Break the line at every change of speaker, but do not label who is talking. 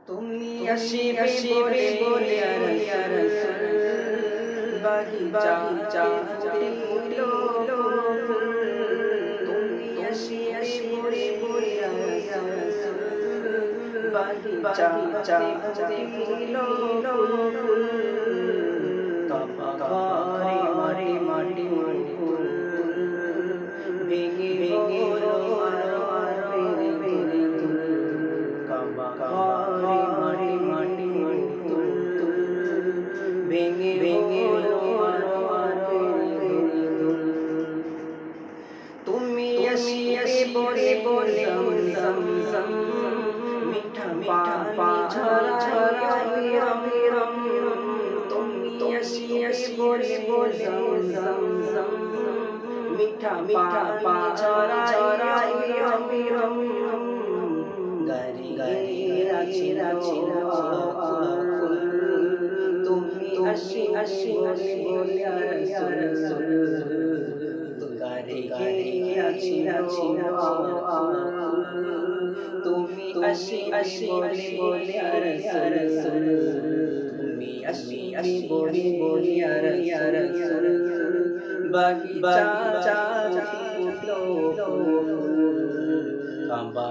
তুমি আসিবে বলে ইয়া রাসূল বাগিচা ফুটিল তুমি আসিবে বলে ইয়া রাসূল বাগিচা ফুটিল কাবা ঘরে মারে মাটি ভেঙে হলো আর কাবা ঘরে মারে মাটি ভেঙে হলো আর তুমি আসিবে বলে জমজম মিঠা পানি ঝরাই রম তুমি আসিবে বলে জমজম মিঠা পানি ঝরাই রম গারি রাখি তুমি আসিবে বলে ইয়া রাসূল গারি আছি তুমি বলে ইয়া রাসূল তুমি বলে ইয়া রাসূল বাগিচা ফুটলো কাবা